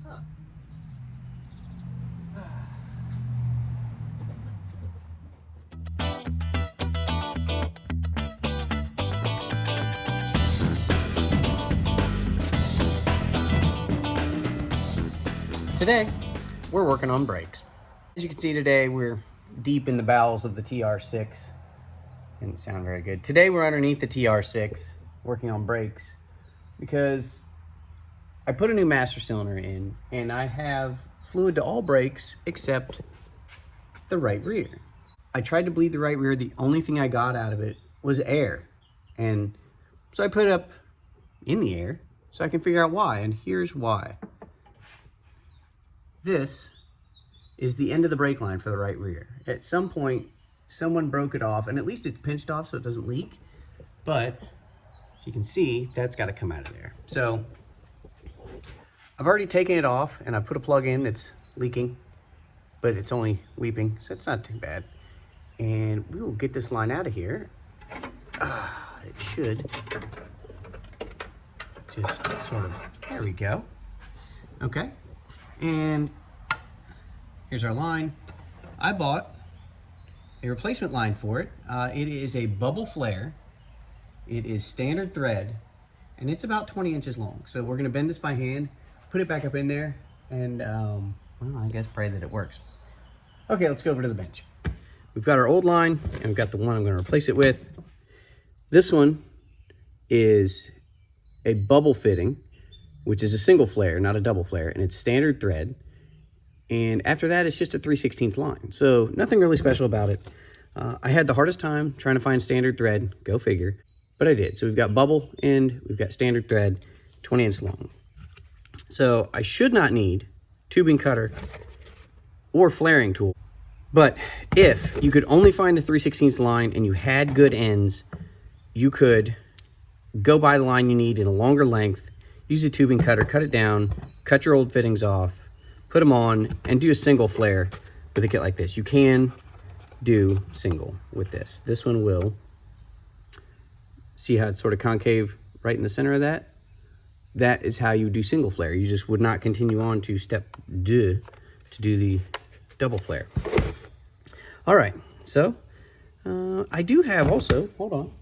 Huh. Today, we're working on brakes. As you can see today, we're deep in the bowels of the TR-6. Didn't sound very good. Today, we're underneath the TR-6, working on brakes, because I put a new master cylinder in, and I have fluid to all brakes except the right rear. I tried to bleed the right rear. The only thing I got out of it was air. And so I put it up in the air so I can figure out why, and here's why. This is the end of the brake line for the right rear. At some point, someone broke it off, and at least it's pinched off so it doesn't leak. But if you can see, that's got to come out of there. So I've already taken it off, and I put a plug in that's leaking, but it's only weeping, so it's not too bad. And we will get this line out of here. It should just sort of, there we go. Okay. And here's our line. I bought a replacement line for it. It is a bubble flare. It is standard thread, and it's about 20 inches long. So we're gonna bend this by hand, put it back up in there, and well, I guess pray that it works. Okay, let's go over to the bench. We've got our old line, and we've got the one I'm gonna replace it with. This one is a bubble fitting, which is a single flare, not a double flare, and it's standard thread. And after that, it's just a 3/16 line. So nothing really special about it. I had the hardest time trying to find standard thread, go figure, but I did. So we've got bubble end, we've got standard thread, 20 inch long. So I should not need tubing cutter or flaring tool. But if you could only find the 3/16 line and you had good ends, you could go buy the line you need in a longer length, use a tubing cutter, cut it down, cut your old fittings off, put them on, and do a single flare with a kit like this. You can do single with this. This one will. See how it's sort of concave right in the center of that? That is how you do single flare. You just would not continue on to step 2 to do the double flare. All right, so I do have also, hold on.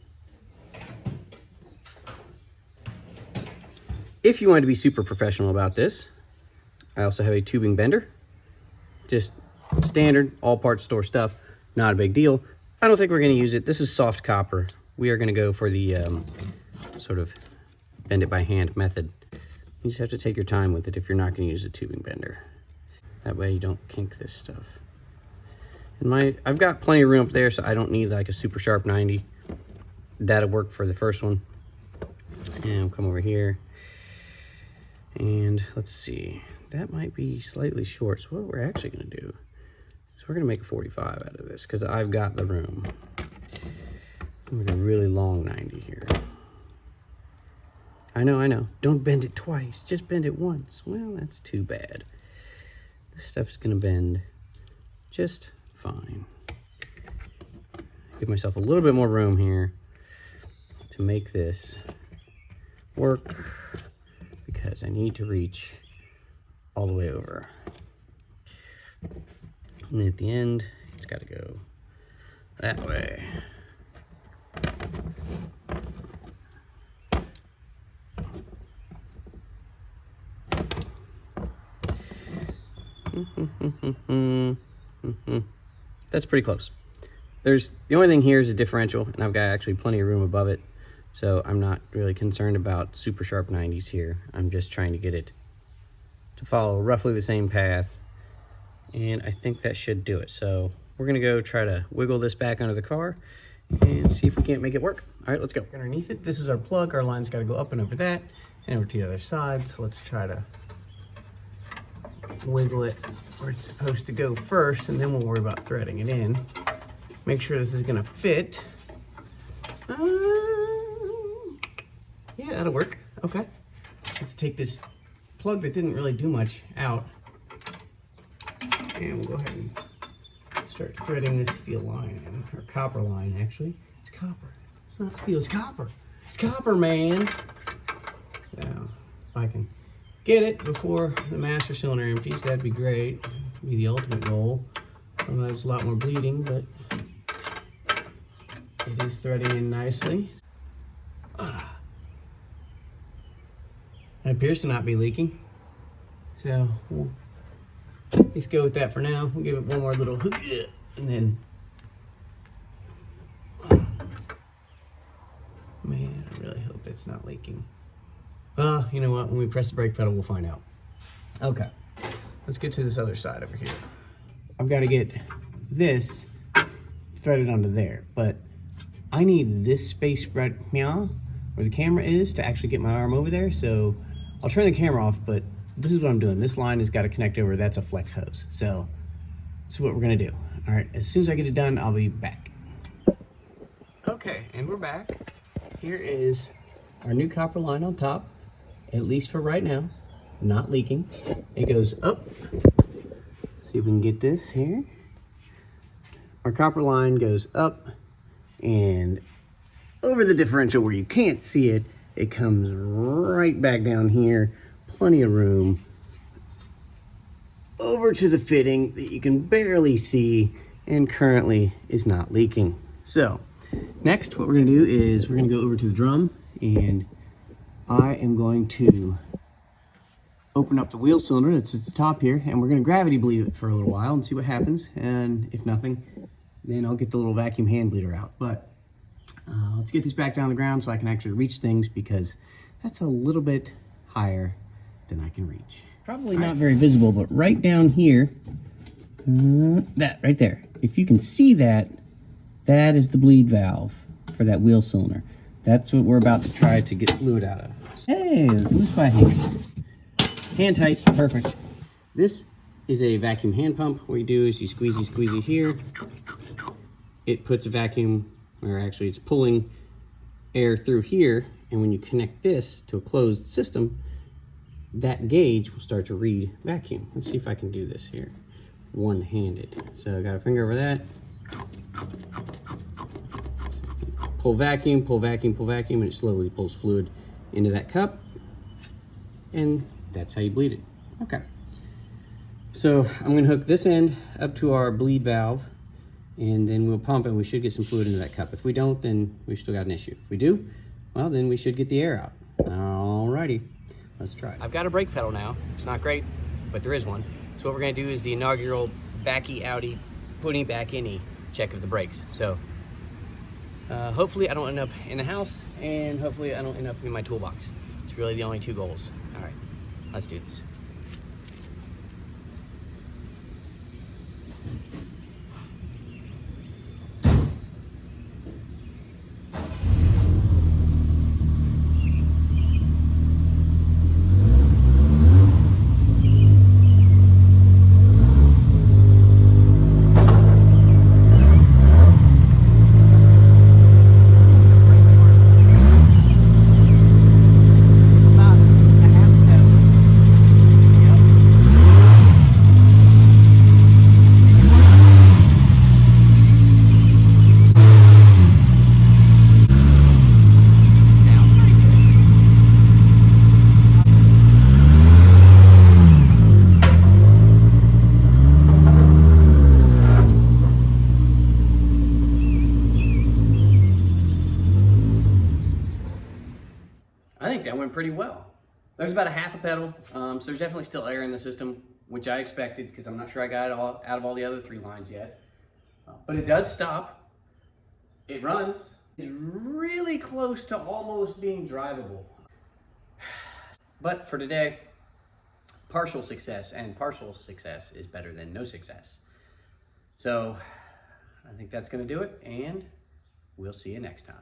If you want to be super professional about this, I also have a tubing bender. Just standard, all parts store stuff, not a big deal. I don't think we're going to use it. This is soft copper. We are going to go for the sort of bend it by hand method. You just have to take your time with it if you're not going to use a tubing bender. That way you don't kink this stuff. And I've got plenty of room up there, so I don't need like a super sharp 90. That'll work for the first one. And we'll come over here. And let's see, that might be slightly short. So what we're actually gonna do is we're gonna make a 45 out of this because I've got the room. We're gonna really long 90 here. I know, don't bend it twice, just bend it once. Well, that's too bad. This stuff's gonna bend just fine. Give myself a little bit more room here to make this work, because I need to reach all the way over. And at the end, it's got to go that way. That's pretty close. The only thing here is a differential, and I've got actually plenty of room above it. So I'm not really concerned about super sharp 90s here. I'm just trying to get it to follow roughly the same path. And I think that should do it. So we're gonna go try to wiggle this back under the car and see if we can't make it work. All right, let's go. Underneath it, this is our plug. Our line's gotta go up and over that and over to the other side. So let's try to wiggle it where it's supposed to go first, and then we'll worry about threading it in. Make sure this is gonna fit. Yeah, that'll work. Okay. Let's take this plug that didn't really do much out, and we'll go ahead and start threading this steel line in, or copper line, actually. It's copper. It's not steel, it's copper. It's copper, man. Now, if I can get it before the master cylinder empties. That'd be great. Be the ultimate goal. Otherwise, it's a lot more bleeding, but it is threading in nicely. It appears to not be leaking. So we'll at least go with that for now. We'll give it one more little hook, and then, man, I really hope it's not leaking. Well, you know what? When we press the brake pedal, we'll find out. Okay, let's get to this other side over here. I've got to get this threaded onto there, but I need this space right here where the camera is to actually get my arm over there. So I'll turn the camera off, but this is what I'm doing. This line has got to connect over. That's a flex hose. So that's what we're gonna do. All right, as soon as I get it done, I'll be back. Okay, and we're back. Here is our new copper line on top, at least for right now, not leaking. It goes up. See if we can get this here. Our copper line goes up and over the differential where you can't see it, it comes right back down here. Plenty of room. Over to the fitting that you can barely see and currently is not leaking. So next, what we're gonna do is we're gonna go over to the drum, and I am going to open up the wheel cylinder that's at the top here, and we're gonna gravity bleed it for a little while and see what happens. And if nothing, then I'll get the little vacuum hand bleeder out. But let's get this back down on the ground so I can actually reach things, because that's a little bit higher than I can reach. Probably not very visible, but right down here, that right there, if you can see that, that is the bleed valve for that wheel cylinder. That's what we're about to try to get fluid out of. Hey, it's loose by hand. Hand tight, perfect. This is a vacuum hand pump. What you do is you squeezy here. It puts a vacuum, or actually it's pulling air through here, and when you connect this to a closed system, that gauge will start to read vacuum. Let's see if I can do this here, one-handed. So I got a finger over that. Pull vacuum, pull vacuum, pull vacuum, and it slowly pulls fluid into that cup, and that's how you bleed it. Okay. So I'm gonna hook this end up to our bleed valve, and then we'll pump, and we should get some fluid into that cup. If we don't, then we've still got an issue. If we do, well, then we should get the air out. Alrighty. Let's try. I've got a brake pedal now. It's not great, but there is one. So what we're gonna do is the inaugural backy outy, putting back inny check of the brakes. So hopefully I don't end up in the house, and hopefully I don't end up in my toolbox. It's really the only two goals. All right, let's do this. I think that went pretty well. There's about a half a pedal, so there's definitely still air in the system, which I expected, because I'm not sure I got it all out of all the other three lines yet. But it does stop. It runs. It's really close to almost being drivable. But for today, partial success, and partial success is better than no success. So I think that's going to do it, and we'll see you next time.